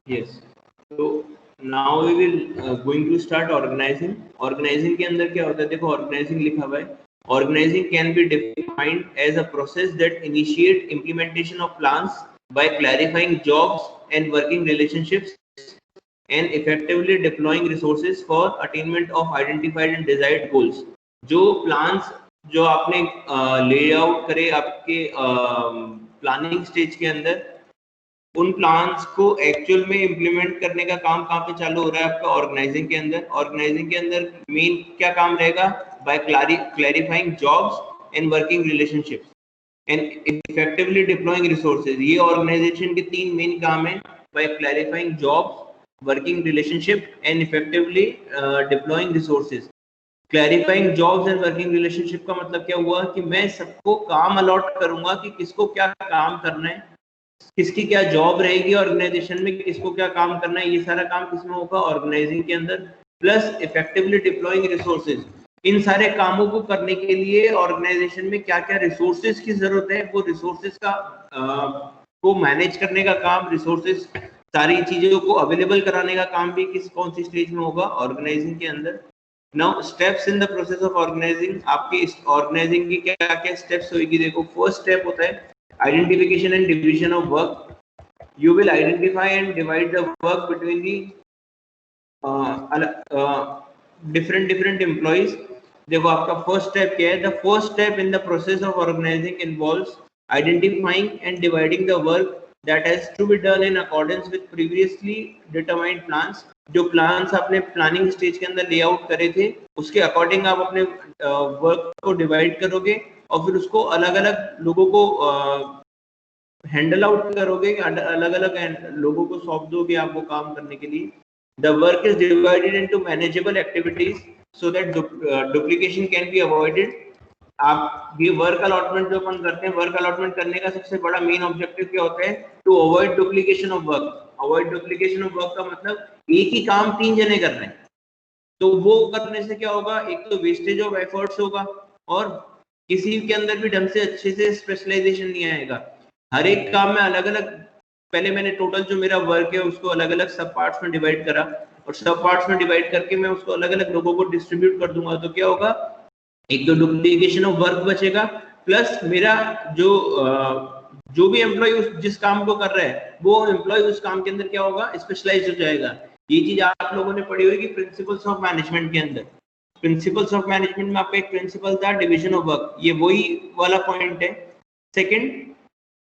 Yes, तो now we will going to start organizing. Organizing के अंदर क्या होता है, देखो ऑर्गेनाइजिंग लिखा हुआ है, organizing can be defined as a process that initiate implementation of plans by clarifying jobs and working relationships and effectively deploying resources for attainment of identified and desired goals। जो plans जो आपने layout करे आपके planning stage के अंदर, उन plans को actual में इम्प्लीमेंट करने का काम कहाँ पे चालू हो रहा है आपका, ऑर्गेनाइजिंग के अंदर। ऑर्गेनाइजिंग के अंदर मेन क्या काम रहेगा, by clarifying jobs and working relationships and effectively deploying resources. ये ऑर्गेनाइजेशन के 3 मेन काम है, by clarifying jobs, working relationship and effectively deploying resources. Clarifying jobs and working relationship का मतलब क्या हुआ कि मैं सबको काम अलॉट करूंगा कि किसको क्या काम करना है, किसकी क्या जॉब रहेगी ऑर्गेनाइजेशन में, किसको क्या काम करना है, ये सारा काम किसमें होगा, ऑर्गेनाइजिंग के अंदर। प्लस इफेक्टिवली डिप्लॉइंग रिसोर्सेज, इन सारे कामों को करने के लिए ऑर्गेनाइजेशन में क्या क्या रिसोर्सेज की जरूरत है, वो रिसोर्सेज का को मैनेज करने का काम, रिसोर्सेज सारी चीजों को अवेलेबल कराने का काम भी कौन सी स्टेज में होगा, ऑर्गेनाइजिंग के अंदर। Now steps in the process of organizing, आपकी ऑर्गेनाइजिंग की क्या क्या स्टेप्स होगी, देखो फर्स्ट स्टेप होता है identification and division of work. You will identify and divide the work between the different employees। देखो आपका फर्स्ट स्टेप क्या है, the first step in the process of organizing involves identifying and dividing the work that has to be done in accordance with previously determined plans। जो plans आपने planning stage के अंदर layout करे थे उसके according आप अपने वर्क को डिवाइड करोगे और फिर उसको अलग अलग लोगों को हैंडल आउट करोगे, अलग अलग लोगों को सौंप दोगे आप वो काम करने के लिए। The work is divided into manageable activities so that duplication can be avoided. आप ये वर्क अलॉटमेंट जो अपन करते हैं, वर्क अलॉटमेंट करने का सबसे बड़ा मेन ऑब्जेक्टिव क्या होता है, to avoid duplication of work. Avoid duplication of work का मतलब एक ही काम 3 जने कर रहे हैं, तो वो करने से क्या होगा, एक तो वेस्टेज ऑफ एफर्ट्स होगा और किसी के अंदर भी ढंग से अच्छे से स्पेशलाइजेशन नहीं आएगा। हर एक काम में अलग अलग, पहले मैंने टोटल जो मेरा वर्क है उसको अलग अलग सब पार्ट्स में डिवाइड करा और सब पार्ट्स में डिवाइड करके मैं उसको अलग अलग लोगों को डिस्ट्रीब्यूट कर दूंगा, तो क्या होगा, एक तो डुप्लीकेशन ऑफ वर्क बचेगा, प्लस मेरा जो भी एम्प्लॉय जिस काम को कर रहा है वो एम्प्लॉय उस काम के अंदर क्या होगा, स्पेशलाइज हो जाएगा। ये चीज आप लोगों ने पढ़ी होगी प्रिंसिपल्स ऑफ मैनेजमेंट के अंदर। प्रिंसिपल्स ऑफ मैनेजमेंट में आपका एक प्रिंसिपल था डिवीजन ऑफ वर्क, ये वही वाला पॉइंट है। Second,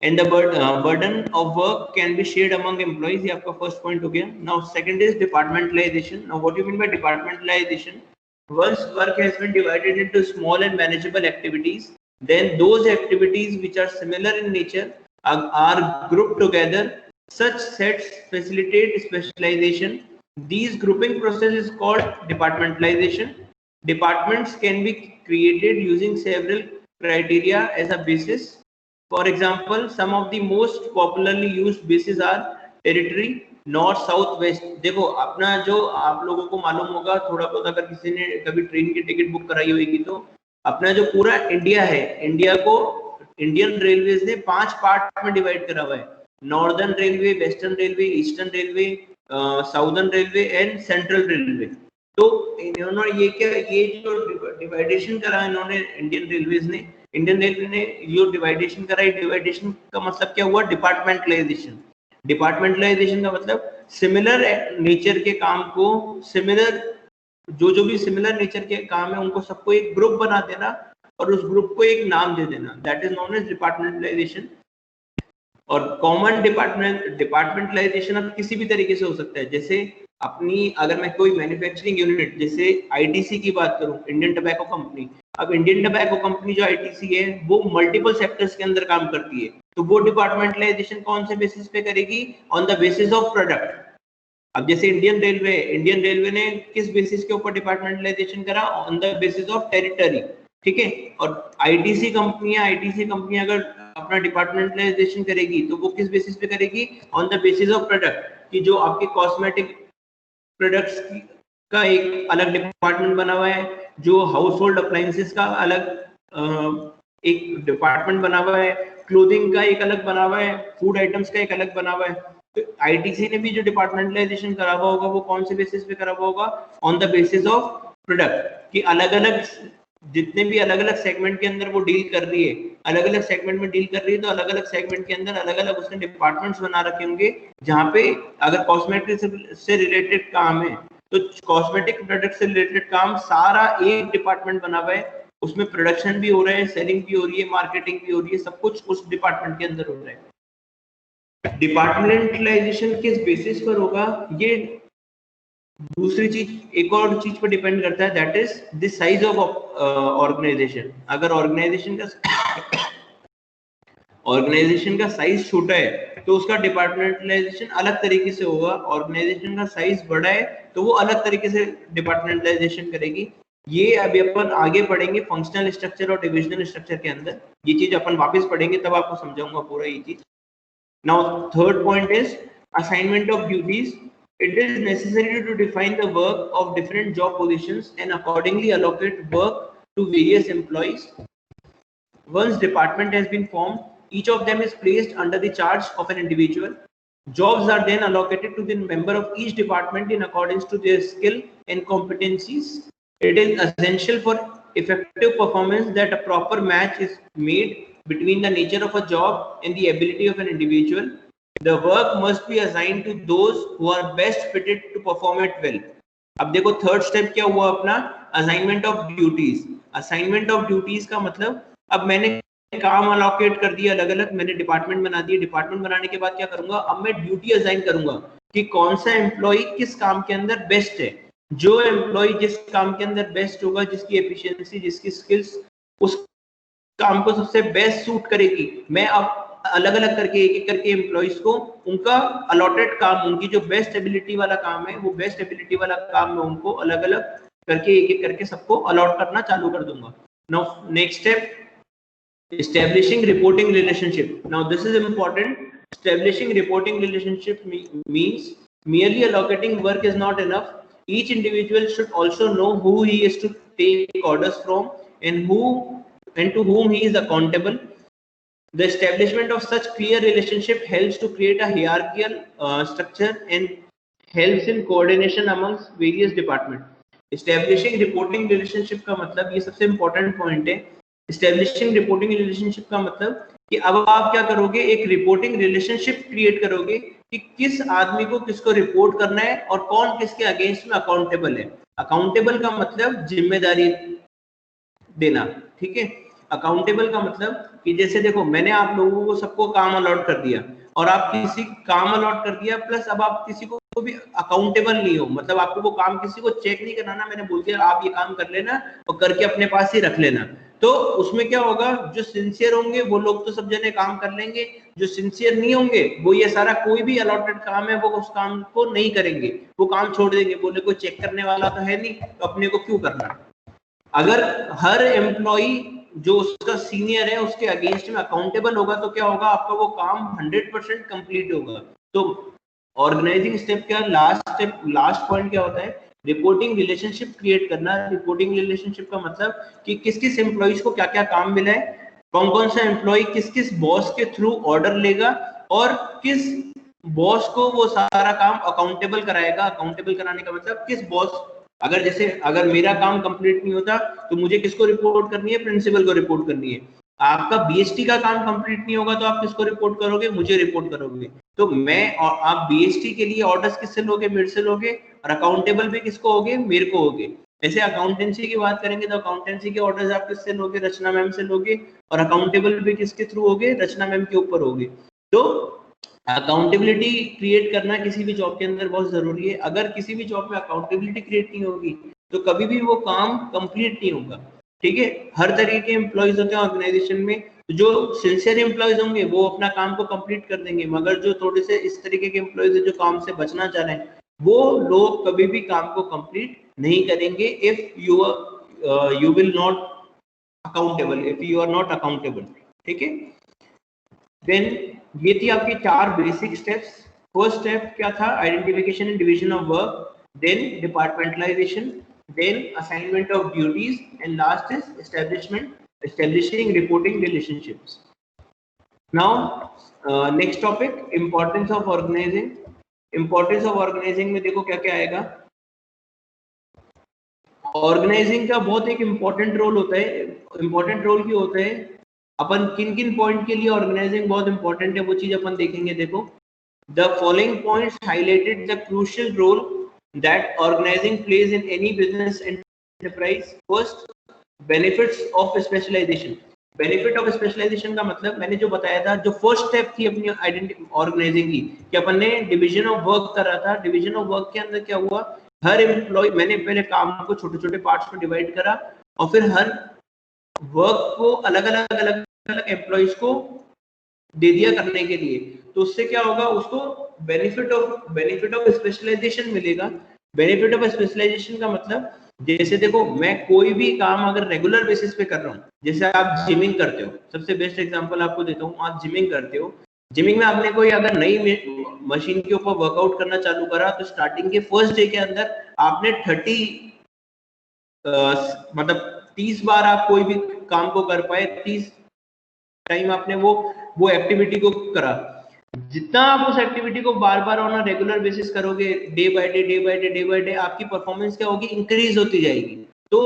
and the burden of work can be shared among employees, ये आपका फर्स्ट पॉइंट हो गया। Now second is departmentalisation. Now what you mean by departmentalisation, once work has been divided into small and manageable activities, then those activities which are similar in nature are grouped together. Such sets facilitate specialization. These grouping process is called departmentalization. Departments can be created using several criteria as a basis. For example, some of the most popularly used bases are territory, north south west. देखो अपना जो आप लोगों को मालूम होगा थोड़ा बहुत, अगर किसी ने कभी ट्रेन की टिकट बुक कराई होगी, तो अपना जो पूरा इंडिया है, इंडिया को इंडियन रेलवेज ने 5 पार्ट में डिवाइड करा हुआ है, northern railway, western railway, eastern railway, southern railway and central railway. तो इन्होंने ये क्या, ये जो डिवाइडेशन करा इन्होंने इंडियन रेलवेज ने, इंडियन रेलवे ने जो डिवाइडेशन कराई, डिवाइडेशन का मतलब क्या हुआ, डिपार्टमेंटलाइजेशन। डिपार्टमेंटलाइजेशन का मतलब सिमिलर नेचर के काम को, सिमिलर जो भी सिमिलर नेचर के काम है उनको सबको एक ग्रुप बना देना और उस ग्रुप को एक नाम दे देना, that is known as departmentalization. और कॉमन डिपार्टमेंटलाइजेशन अब किसी भी तरीके से हो सकता है, जैसे अपनी अगर मैं कोई मैन्युफैक्चरिंग यूनिट, जैसे आईटीसी की बात करूं, इंडियन टबैको कंपनी, अब इंडियन टबैको कंपनी जो आईटीसी है वो मल्टीपल सेक्टर्स के अंदर काम करती है, तो वो डिपार्टमेंटलाइजेशन कौन से बेसिस पे करेगी, on the basis of product. अब जैसे इंडियन रेलवे ने किस बेसिस के ऊपर डिपार्टमेंटलाइजेशन करा, on the basis of territory, ठीक है। और आईटीसी कंपनी अगर अपना डिपार्टमेंटलाइजेशन करेगी तो वो किस बेसिस पे करेगी, on the basis of product, कि जो आपके कॉस्मेटिक प्रोडक्ट्स का एक अलग डिपार्टमेंट बना हुआ है, जो हाउस होल्ड अप्लायंसेस का अलग एक डिपार्टमेंट बना हुआ है, क्लोथिंग का एक अलग बना हुआ है, फूड आइटम्स का एक अलग बना हुआ है। तो आईटीसी ने भी जो डिपार्टमेंटलाइजेशन करा हुआ होगा वो कौन से बेसिस पे करा हुआ होगा? On the basis of product, कि अलग अलग जितने भी अलग अलग सेगमेंट के अंदर वो डील कर रही है, अलग अलग सेगमेंट में डील कर रही है, तो अलग अलग सेगमेंट के अंदर अलग अलग उसने डिपार्टमेंट्स बना रखे होंगे, जहाँ पे अगर कॉस्मेटिक से रिलेटेड काम है तो कॉस्मेटिक प्रोडक्ट से रिलेटेड काम सारा एक डिपार्टमेंट बना हुआ है, उसमें प्रोडक्शन भी हो रहा है, सेलिंग भी हो रही है, मार्केटिंग भी हो रही है, सब कुछ उस डिपार्टमेंट के अंदर हो रहा है। डिपार्टमेंटलाइजेशन किस बेसिस पर होगा, ये दूसरी चीज, एक और चीज पर डिपेंड करता है, that is the size of organization. अगर ऑर्गेनाइजेशन का साइज छोटा है तो उसका डिपार्टमेंटलाइजेशन अलग तरीके से होगा, ऑर्गेनाइजेशन का साइज बड़ा है तो वो अलग तरीके से डिपार्टमेंटलाइजेशन करेगी। ये अभी अपन आगे पढ़ेंगे फंक्शनल स्ट्रक्चर और डिविजनल स्ट्रक्चर के अंदर, ये चीज अपन वापस पढ़ेंगे तब आपको समझाऊंगा पूरा ये चीज। Now third point is assignment of duties. It is necessary to define the work of different job positions and accordingly allocate work to various employees. Once department has been formed, each of them is placed under the charge of an individual. Jobs are then allocated to the member of each department in accordance to their skill and competencies. It is essential for effective performance that a proper match is made between the nature of a job and the ability of an individual. The work must be assigned to those who are best fitted to perform it well. अब देखो third step क्या हुआ अपना, assignment of duties. Assignment of duties का मतलब, अब मैंने काम अलॉकेट कर दिया अलग अलग, मैंने डिपार्टमेंट बना दिए, डिपार्टमेंट बनाने के बाद क्या करूंगा, अब मैं ड्यूटी असाइन करूंगा कि कौन सा एम्प्लॉय किस काम के अंदर बेस्ट है। जो एम्प्लॉय जिस काम के अंदर बेस्ट होगा, जिसकी एफिशिएंसी, जिसकी स्किल्स उस काम को सबसे बेस्ट सूट करेगी, मैं अब अलग अलग करके एक एक करके एम्प्लॉइज को उनका अलॉटेड काम, उनकी जो बेस्ट एबिलिटी वाला काम है, वो बेस्ट एबिलिटी वाला काम में उनको अलग अलग करके एक एक करके सबको अलॉट करना चालू कर दूंगा। Now next step, establishing reporting relationship. Now this is important. Establishing reporting relationship means merely allocating work is not enough. Each individual should also know who he is to take orders from and to whom he is accountable. The establishment of such clear relationship helps to create a hierarchical structure and helps in coordination amongst various departments. Establishing reporting relationship का मतलब, ये सबसे important point है। Establishing reporting relationship का मतलब कि अब आप क्या करोगे, एक रिपोर्टिंग रिलेशनशिप क्रिएट करोगे कि किस आदमी को किसको रिपोर्ट करना है और कौन किसके अगेंस्ट में अकाउंटेबल है। अकाउंटेबल का मतलब जिम्मेदारी देना, ठीक है। अकाउंटेबल का मतलब कि जैसे देखो, मैंने आप लोगों को सबको काम अलॉट कर दिया और आप किसी काम अलॉट कर दिया, प्लस अब आप किसी को भी अकाउंटेबल नहीं हो, मतलब आपको वो काम किसी को चेक नहीं कराना, मैंने बोल दिया आप ये काम कर लेना और करके अपने पास ही रख लेना। तो उसमें क्या होगा, जो सिंसियर होंगे वो लोग तो सब जने काम कर लेंगे, जो सिंसियर नहीं होंगे वो ये सारा कोई भी अलॉटेड काम है वो उस काम को नहीं करेंगे, वो काम छोड़ देंगे, बोले कोई चेक करने वाला तो है नहीं तो अपने को क्यों करना। अगर हर एम्प्लॉई जो उसका सीनियर है उसके अगेंस्ट में अकाउंटेबल होगा तो क्या होगा, आपका वो काम 100% कंप्लीट होगा। तो ऑर्गेनाइजिंग स्टेप क्या, लास्ट पॉइंट क्या होता है, रिपोर्टिंग रिलेशनशिप क्रिएट करना। रिपोर्टिंग रिलेशनशिप का मतलब कि किस किस एम्प्लॉइज को क्या क्या काम मिला है, कौन कौन सा एम्प्लॉय किस किस बॉस के थ्रू ऑर्डर लेगा और किस बॉस को वो सारा काम अकाउंटेबल कराएगा। अकाउंटेबल कराने का मतलब किस बॉस, अगर मेरा काम कंप्लीट नहीं होता तो मुझे किसको रिपोर्ट करनी है, प्रिंसिपल को रिपोर्ट करनी है। आपका बीएसटी का काम कंप्लीट नहीं होगा तो आप किसको रिपोर्ट करोगे, मुझे रिपोर्ट करोगे। तो मैं और आप बीएसटी के लिए ऑर्डर्स किससे लोगे, मेरे से लोगे, और अकाउंटेबल भी किसको होगे, मेरे को होगे। ऐसे अकाउंटेंसी की बात करेंगे तो अकाउंटेंसी के ऑर्डर्स आप किससे लोगे, रचना मैम से लोगे, और अकाउंटेबल भी किसके थ्रू होगे, रचना मैम के ऊपर होगे। तो अकाउंटेबिलिटी क्रिएट करना किसी भी जॉब के अंदर बहुत जरूरी है। अगर किसी भी जॉब में अकाउंटेबिलिटी क्रिएट नहीं होगी तो कभी भी वो काम कंप्लीट नहीं होगा, ठीक है। हर तरीके के एम्प्लॉयज होते हैं ऑर्गेनाइजेशन में, जो सिंसियर एम्प्लॉयज होंगे वो अपना काम को कंप्लीट कर देंगे, मगर जो थोड़े से इस तरीके के एम्प्लॉयज जो काम से बचना चाह रहे हैं वो लोग कभी भी काम को कंप्लीट नहीं करेंगे if you will not accountable, if you are not accountable, ठीक है। देन ये थी आपकी 4 बेसिक स्टेप्स। फर्स्ट स्टेप क्या था, identification and division of work, then departmentalization, then assignment of duties, and last is establishing reporting relationships. Now next topic, importance of organizing. Importance of organizing में देखो क्या क्या आएगा। ऑर्गेनाइजिंग का बहुत एक इम्पोर्टेंट रोल होता है। इम्पोर्टेंट रोल क्यों होता है, अपन किन किन पॉइंट के लिए ऑर्गेनाइजिंग बहुत इंपॉर्टेंट है वो चीज अपन देखेंगे। देखो, the following points highlighted the crucial role that organizing plays in any business enterprise. First, benefits of specialization. Benefit of specialization का मतलब मैंने जो बताया था, जो फर्स्ट स्टेप थी अपनी आइडेंटिटी ऑर्गेनाइजिंग की, कि अपन ने डिवीजन ऑफ वर्क करा था। डिवीजन ऑफ वर्क के अंदर क्या हुआ, हर एम्प्लॉय, मैंने पहले काम को छोटे छोटे पार्ट्स में डिवाइड करा और फिर हर वर्क को अलग अलग एम्प्लॉयज को दे दिया करने के लिए। तो उससे क्या होगा, उसको बेनिफिट ऑफ स्पेशलाइजेशन मिलेगा। बेनिफिट ऑफ स्पेशलाइजेशन का मतलब, जैसे देखो मैं कोई भी काम अगर रेगुलर बेसिस पे कर रहा हूँ, जैसे आप जिमिंग करते हो, सबसे बेस्ट एग्जांपल आपको देता हूँ, आप जिमिंग करते हो। जिमिंग में आपने कोई अगर नई मशीन के ऊपर वर्कआउट करना चालू करा, तो स्टार्टिंग के फर्स्ट डे के अंदर आपने 30 बार आप कोई भी काम को कर पाए, 30 टाइम आपने वो एक्टिविटी को करा। जितना आप उस एक्टिविटी को बार बार ऑन रेगुलर बेसिस करोगे, day by day day by day day by day, आपकी परफॉर्मेंस क्या होगी, इंक्रीज होती जाएगी। तो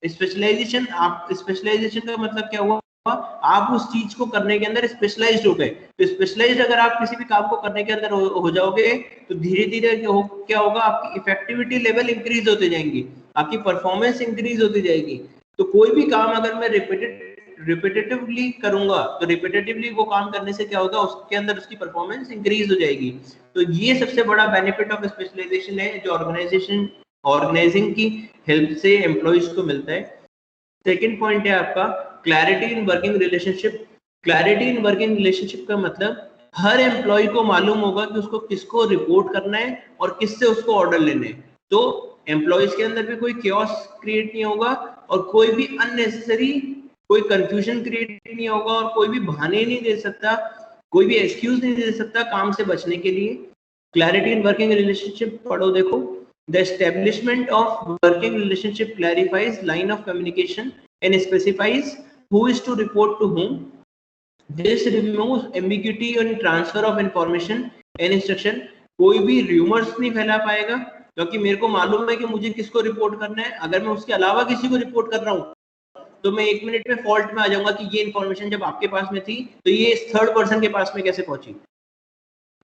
स्पेशलाइजेशन, आप स्पेशलाइजेशन का मतलब क्या हुआ, आप उस चीज को करने के अंदर स्पेशलाइज्ड हो गए। तो स्पेशलाइज्ड अगर आप किसी भी काम को करने के अंदर हो जाओगे, तो धीरे धीरे क्या होगा, आपकी इफेक्टिविटी लेवल इंक्रीज होते जाएंगी, आपकी परफॉर्मेंस इंक्रीज होती जाएगी। तो कोई भी काम अगर मैं रिपीटेटिवली करूंगा, तो रिपीटेटिवली वो काम करने से क्या होगा, उसके अंदर उसकी परफॉर्मेंस इंक्रीज हो जाएगी। तो ये सबसे बड़ा बेनिफिट ऑफ स्पेशलाइजेशन है, जो ऑर्गेनाइजिंग की हेल्प से एम्प्लॉइज को मिलता है। सेकेंड पॉइंट है आपका clarity in working relationship. Clarity in working relationship का मतलब, हर एम्प्लॉय को मालूम होगा कि उसको किसको रिपोर्ट करना है और किससे उसको ऑर्डर लेने हैं। तो एम्प्लॉयज के अंदर भी कोई chaos क्रिएट नहीं होगा और कोई भी अननेसेसरी कोई कंफ्यूजन क्रिएट नहीं होगा और कोई भी बहाने नहीं दे सकता, कोई भी एक्सक्यूज नहीं दे सकता काम से बचने के लिए। क्लैरिटी इन वर्किंग रिलेशनशिप पढ़ो, देखो, the establishment of working relationship clarifies line of communication and specifies who is to report to whom. This removes ambiguity on transfer of information and instruction. कोई भी रूमर्स नहीं फैला पाएगा, क्योंकि मेरे को मालूम है कि मुझे किसको रिपोर्ट करना है। अगर मैं उसके अलावा किसी को रिपोर्ट कर रहा हूँ, तो मैं 1 मिनट में फॉल्ट में आ जाऊंगा कि ये इन्फॉर्मेशन जब आपके पास में थी, तो ये इस थर्ड पर्सन के पास में कैसे पहुंची।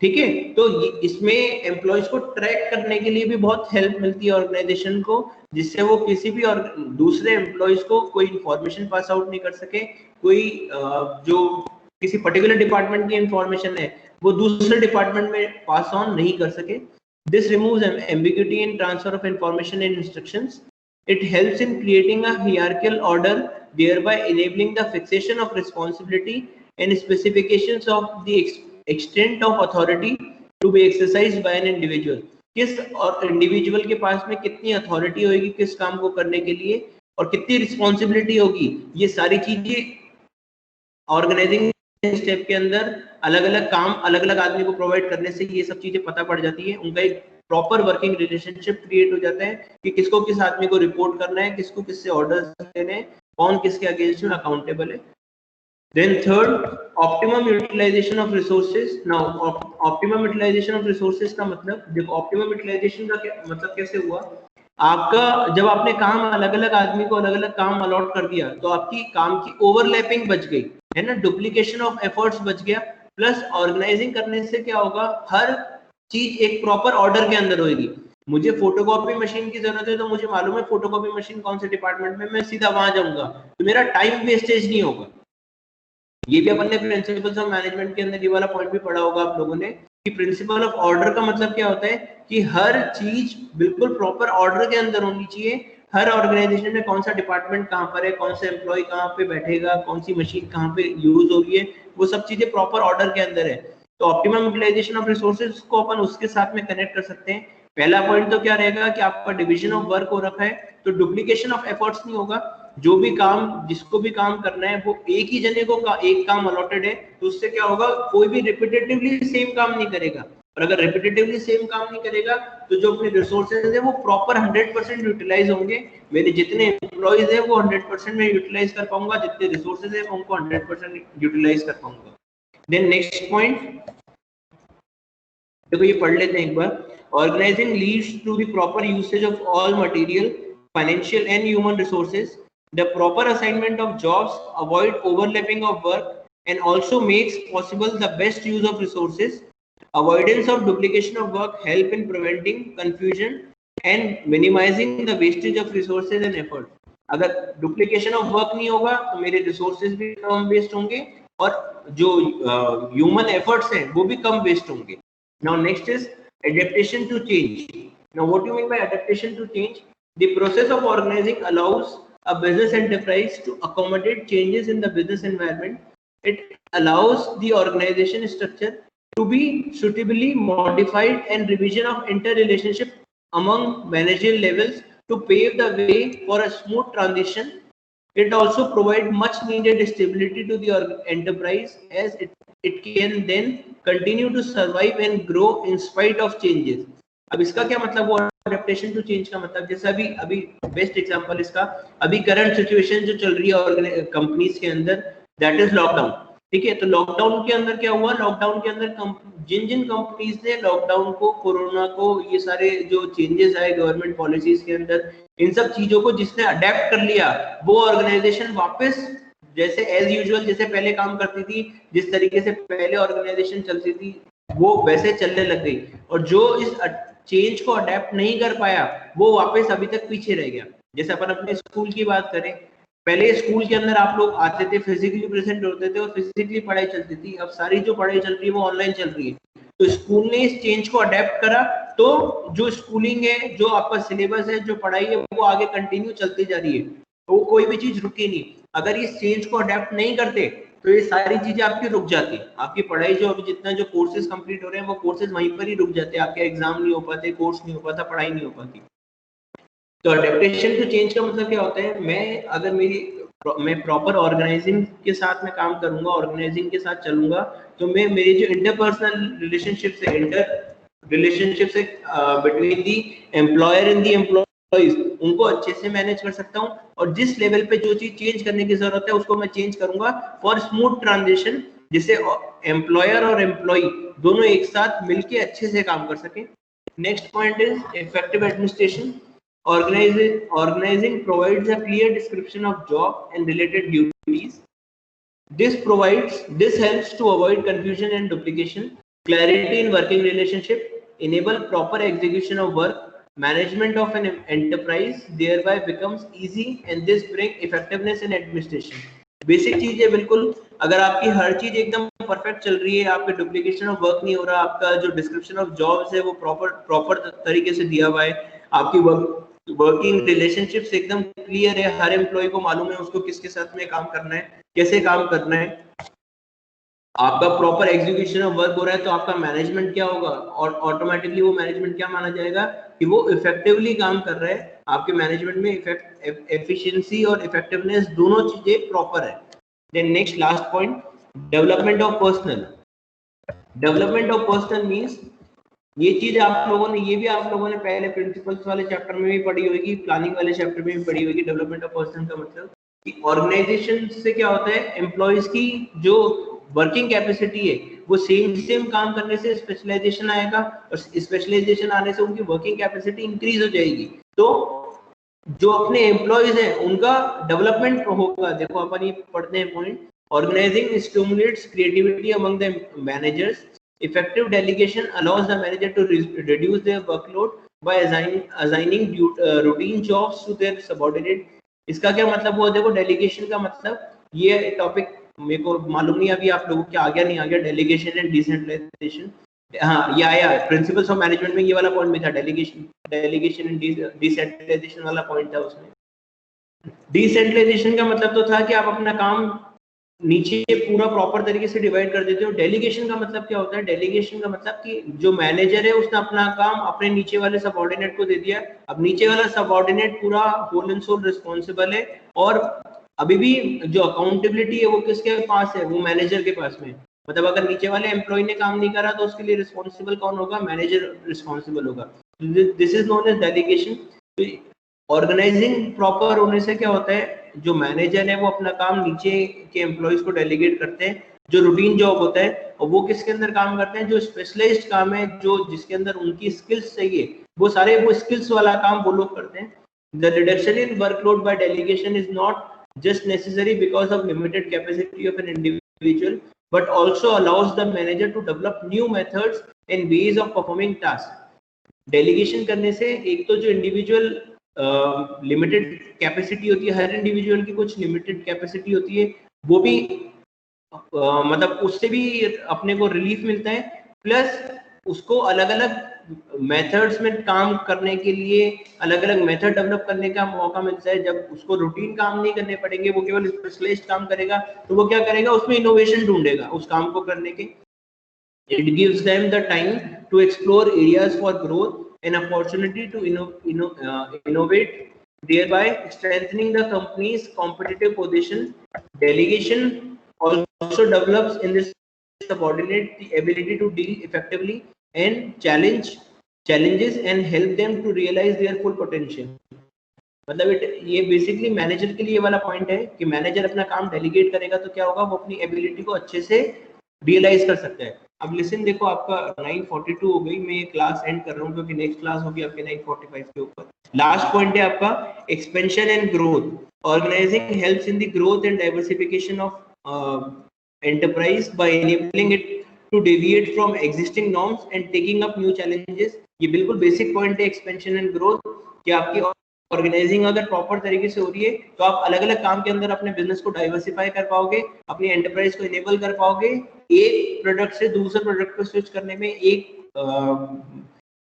ठीक है, तो इसमें एम्प्लॉयज को ट्रैक करने के लिए भी बहुत हेल्प मिलती है ऑर्गेनाइजेशन को, जिससे वो किसी भी और दूसरे एम्प्लॉयज को कोई इंफॉर्मेशन पास आउट नहीं कर सके। कोई जो किसी पर्टिकुलर डिपार्टमेंट की इंफॉर्मेशन है, वो दूसरे डिपार्टमेंट में पास ऑन नहीं कर सके। This removes ambiguity in transfer of information and instructions. It helps in creating a hierarchical order, thereby enabling the fixation of responsibility and specifications of the extent of authority to be exercised by an individual. किस और individual के पास में कितनी authority होगी किस काम को करने के लिए, और कितनी रिस्पॉन्सिबिलिटी होगी, ये सारी चीजें ऑर्गेनाइजिंग स्टेप के अंदर अलग अलग काम अलग अलग आदमी को प्रोवाइड करने से ये सब चीजें पता पड़ जाती है। उनका एक प्रॉपर वर्किंग रिलेशनशिप क्रिएट हो जाता है कि किसको किस आदमी को रिपोर्ट करना है, किसको किससे ऑर्डर्स देने हैं, कौन किसके अगेंस्ट में अकाउंटेबल है। Then third, optimum utilization of resources. Now, optimum utilization of resources का मतलब, देखो optimum utilization का मतलब कैसे हुआ, आपका जब आपने काम अलग अलग आदमी को अलग अलग काम अलॉट कर दिया, तो आपकी काम की ओवरलैपिंग बच गई है ना, डुप्लीकेशन ऑफ एफर्ट्स बच गया। प्लस ऑर्गेनाइजिंग करने से क्या होगा, हर चीज एक प्रॉपर ऑर्डर के अंदर होगी। मुझे फोटोकॉपी मशीन की जरूरत है, तो मुझे मालूम है फोटोकॉपी मशीन कौन से डिपार्टमेंट में, मैं सीधा वहां जाऊंगा, तो मेरा टाइम वेस्टेज नहीं होगा। ये भी अपन ने प्रिंसिपल्स ऑफ मैनेजमेंट के अंदर ये वाला पॉइंट भी पढ़ा होगा आप लोगों ने, कि प्रिंसिपल ऑफ ऑर्डर का मतलब क्या होता है कि हर चीज बिल्कुल प्रॉपर ऑर्डर के अंदर होनी चाहिए। हर ऑर्गेनाइजेशन में कौन सा डिपार्टमेंट कहाँ पर है, कौन सा एम्प्लॉय कहाँ पे बैठेगा, कौन सी मशीन कहाँ पे यूज हो रही है, वो सब चीजें प्रॉपर ऑर्डर के अंदर है। तो ऑप्टिमम यूटिलाइजेशन ऑफ रिसोर्सेज को अपन उसके साथ में कनेक्ट कर सकते हैं। पहला पॉइंट तो क्या रहेगा कि आपका डिवीजन ऑफ वर्क हो रखा है, तो डुप्लीकेशन ऑफ एफर्ट्स नहीं होगा। जो भी काम, जिसको भी काम करना है, वो एक ही जने को एक काम अलॉटेड है, तो उससे क्या होगा, कोई भी रिपीटेटिवली सेम काम नहीं करेगा। और अगर रिपीटेटिवली सेम काम नहीं करेगा, तो जो अपने रिसोर्सेज है वो प्रॉपर 100% यूटिलाइज होंगे। मेरे जितने एम्प्लॉइज है वो 100% में यूटिलाइज कर पाऊंगा, जितने रिसोर्सेज है उनको 100% यूटिलाइज कर पाऊंगा। देन नेक्स्ट पॉइंट देखो, ये पढ़ लेते हैं एक बार. Organizing leads to the proper usage of all material, financial and human resources. The proper assignment of jobs avoid overlapping of work and also makes possible the best use of resources. Avoidance of duplication of work help in preventing confusion and minimizing the wastage of resources and effort. अगर duplication of work नहीं होगा तो मेरे resources भी कम waste होंगे और जो human efforts हैं वो भी कम वेस्ट होंगे. Now next is adaptation to change. Now what do you mean by adaptation to change? The process of organizing allows a business enterprise to accommodate changes in the business environment. It allows the organization structure to be suitably modified and revision of interrelationship among managerial levels to pave the way for a smooth transition. It also provides much needed stability to the enterprise as it can then continue to survive and grow in spite of changes. अब इसका क्या मतलब हुआ adaptation to change का मतलब, जैसे अभी best example इसका अभी करंट सिचुएशन जो चल रही है कंपनीज के अंदर, दैट इज लॉकडाउन. ठीक है, तो लॉकडाउन के अंदर क्या हुआ, लॉकडाउन के अंदर जिन कंपनीज ने लॉकडाउन को, कोरोना को, ये सारे जो चेंजेस आए गवर्नमेंट पॉलिसीज के अंदर, इन सब चीजों को जिसने अडेप्ट कर लिया, वो ऑर्गेनाइजेशन वापस जैसे एज यूजुअल जैसे पहले काम करती थी, जिस तरीके से पहले ऑर्गेनाइजेशन चलती थी वो वैसे चलने लग गई. और जो इस चेंज को अडेप्ट नहीं कर पाया वो वापस अभी तक पीछे रह गया. जैसे अपन अपने स्कूल की बात करें, पहले स्कूल के अंदर आप लोग आते थे, फिजिकली प्रेजेंट होते थे और फिजिकली पढ़ाई चलती थी. अब सारी जो पढ़ाई चल रही है वो ऑनलाइन चल रही है. तो स्कूल ने इस चेंज को अडेप्ट करा, तो जो स्कूलिंग है, जो आपका सिलेबस है, जो पढ़ाई है, वो आगे कंटिन्यू चलती जा रही है. तो कोई भी चीज रुकी नहीं. अगर इस चेंज को अडेप्ट नहीं करते तो ये सारी चीजें आपकी रुक जाती. आपकी पढ़ाई जो अभी जितना जो कोर्सेज कंप्लीट हो रहे हैं वो कोर्सेज वहीं पर ही रुक जाते हैं. आपके एग्जाम नहीं हो पाते, कोर्स नहीं हो पाता, पढ़ाई नहीं हो पाती. तो अडेप्टेशन टू चेंज का मतलब क्या होता है, मैं प्रॉपर ऑर्गेनाइजिंग के साथ में काम करूंगा, ऑर्गेनाइजिंग के साथ चलूंगा, तो मैं मेरे जो इंटरपर्सनल रिलेशनशिप्स है between the employer and the employees, उनको अच्छे से मैनेज कर सकता हूँ. और जिस लेवल पे जो चीज चेंज करने की जरूरत है उसको मैं चेंज करूंगा फॉर स्मूथ ट्रांजिशन, जिससे एम्प्लॉयर और एम्प्लॉय दोनों एक साथ मिलके अच्छे से काम कर सके. Next point is effective administration. Organizing provides a clear description of job and related duties. This helps to avoid confusion and duplication, clarity in working relationship, enable proper execution of work, management of an enterprise thereby becomes easy, and this bring effectiveness in administration. Basic चीज है बिल्कुल. अगर आपकी हर चीज एकदम perfect चल रही है, आपके डुप्लीकेशन ऑफ वर्क नहीं हो रहा, आपका जो डिस्क्रिप्शन ऑफ जॉब्स है वो प्रॉपर तरीके से दिया हुआ है, आपकी वर्किंग रिलेशनशिप्स एकदम क्लियर है, हर एम्प्लॉय को मालूम है उसको किसके साथ में काम करना है, कैसे काम करना है, आपका प्रॉपर एग्जीक्यूशन ऑफ वर्क हो रहा है, तो आपका मैनेजमेंट क्या होगा, और ऑटोमेटिकली वो मैनेजमेंट क्या माना जाएगा कि वो इफेक्टिवली काम कर रहा है. आपके मैनेजमेंट में एफिशिएंसी और इफेक्टिवनेस दोनों चीजें प्रॉपर है. Then next last point, development of personal. Development of personal means, ये चीज आप लोगों ने पहले प्रिंसिपल्स वाले चैप्टर में भी पढ़ी होगी, प्लानिंग वाले चैप्टर में भी पढ़ी होगी. डेवलपमेंट ऑफ पर्सन का मतलब कि ऑर्गेनाइजेशन से क्या होता है, एम्प्लॉयज की जो वर्किंग कैपेसिटी है वो सेम काम करने से स्पेशलाइजेशन आएगा, और स्पेशलाइजेशन आने से उनकी वर्किंग कैपेसिटी इंक्रीज हो जाएगी. तो जो अपने एम्प्लॉयज हैं उनका डेवलपमेंट होगा. देखो अपन ये पढ़ते हैं point, organizing stimulates creativity among the managers. Effective delegation allows the manager to reduce their workload by assigning routine jobs to their subordinate. इसका क्या मतलब हुआ, देखो डेलीगेशन का मतलब, ये टॉपिक मेरे को मालूम नहीं अभी आप लोगों को आ गया नहीं आ गया, डेलीगेशन एंड डिसेंट्रलाइजेशन. हाँ, ये आया प्रिंसिपल्स ऑफ मैनेजमेंट में, ये वाला पॉइंट भी था, डेलीगेशन एंड डिसेंट्रलाइजेशन वाला पॉइंट था उसमें. डिसेंट्रलाइजेशन का मतलब तो था कि आप अपना काम नीचे पूरा प्रॉपर तरीके से डिवाइड कर देते हो. डेलीगेशन का मतलब क्या होता है, डेलीगेशन का मतलब कि जो मैनेजर है उसने अपना काम अपने नीचे वाले सबऑर्डिनेट को दे दिया. अब नीचे वाला सबऑर्डिनेट पूरा होल एंड सोल रिस्पॉन्सिबल है, और अभी भी जो अकाउंटेबिलिटी है वो किसके पास है, वो मैनेजर के पास में. मतलब अगर नीचे वाले एम्प्लॉय ने काम नहीं करा तो उसके लिए रिस्पॉन्सिबल कौन होगा, मैनेजर रिस्पॉन्सिबल होगा. This is known as delegation. Organizing proper होने से क्या होता है, जो मैनेजर है वो अपना काम नीचे के एम्प्लॉयज को डेलीगेट करते हैं, जो रूटीन जॉब होता है, और वो किसके अंदर काम करते हैं, जो स्पेशलाइज्ड काम है, जो जिसके अंदर उनकी स्किल्स चाहिए, वो सारे वो स्किल्स वाला काम वो लोग करते हैं. The reduction in workload by delegation is not just necessary because of limited capacity of an individual, but also allows the manager to develop new methods and ways of performing tasks. Delegation करने से एक तो जो individual limited capacity होती है, हर individual की कुछ limited capacity होती है, वो भी मतलब उससे भी अपने को रिलीफ मिलता है, प्लस उसको अलग अलग मेथड्स में काम करने के लिए अलग अलग मेथड डेवलप करने का मौका मिलता है. जब उसको रूटीन काम नहीं करने पड़ेंगे, वो केवल स्पेशलाइज्ड काम करेगा, तो वो क्या करेगा, उसमें इनोवेशन ढूंढेगा उस काम को करने के. It gives them the time to explore areas for growth and opportunity to innovate, thereby strengthening the company's competitive position. Delegation also develops in this subordinate the ability to deal effectively and challenges and help them to realize their full potential. मतलब ये basically manager के लिए वाला point है कि manager अपना काम delegate करेगा तो क्या होगा, वो अपनी एबिलिटी को अच्छे से रियलाइज कर सकता है. अब लिसन देखो, आपका 9:42 हो गई, मैं ये क्लास एंड कर रहा हूँ क्योंकि नेक्स्ट क्लास होगी आपके 9:45 के ऊपर. लास्ट पॉइंट है आपका expansion and growth. Organizing helps in the growth and diversification of enterprise by enabling it to deviate from existing norms and taking up new challenges. ये बिल्कुल बेसिक पॉइंट है expansion and growth, कि आपकी organising अगर proper तरीके से हो रही है तो आप अलग अलग काम के अंदर अपने बिजनेस को डाइवर्सिफाई कर पाओगे, अपनी एंटरप्राइज को इनेबल कर पाओगे, एक प्रोडक्ट से दूसरे प्रोडक्ट को स्विच करने में, एक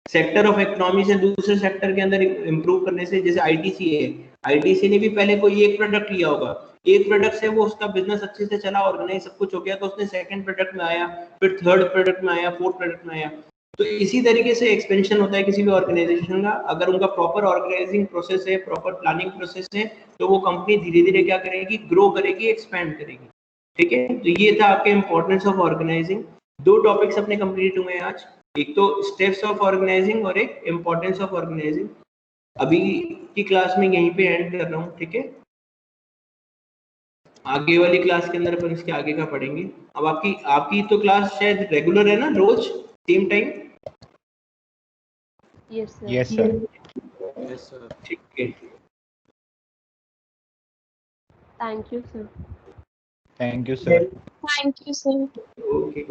सेक्टर ऑफ इकोनॉमी से दूसरे सेक्टर के अंदर इंप्रूव करने से. जैसे आईटीसी है, आईटीसी ने भी पहले कोई एक प्रोडक्ट लिया होगा, एक प्रोडक्ट से वो उसका बिजनेस अच्छे से चला, ऑर्गेनाइज सब कुछ हो गया, तो उसने सेकंड प्रोडक्ट में आया, फिर थर्ड प्रोडक्ट में आया, फोर्थ प्रोडक्ट में आया. तो इसी तरीके से एक्सपेंशन होता है किसी भी ऑर्गेनाइजेशन का. अगर उनका प्रॉपर ऑर्गेनाइजिंग प्रोसेस है, प्रॉपर प्लानिंग प्रोसेस है, तो वो कंपनी धीरे धीरे क्या करेगी, ग्रो करेगी, एक्सपैंड करेगी. ठीक है, तो ये था आपके इंपॉर्टेंस ऑफ ऑर्गेनाइजिंग. दो टॉपिक्स अपने कंप्लीट हुए आज, एक तो स्टेप्स ऑफ ऑर्गेनाइजिंग और एक इंपॉर्टेंस ऑफ ऑर्गेनाइजिंग. अभी की क्लास में यहीं पे एंड कर रहा हूँ. ठीक है, आगे वाली क्लास के अंदर अपन इसके आगे का पढ़ेंगे. अब आपकी तो क्लास शायद रेगुलर है ना, रोज same time? Yes, sir. Yes, sir. Yes, sir. ठीक है. Thank you, sir. Thank you, sir. Thank you, sir. Okay.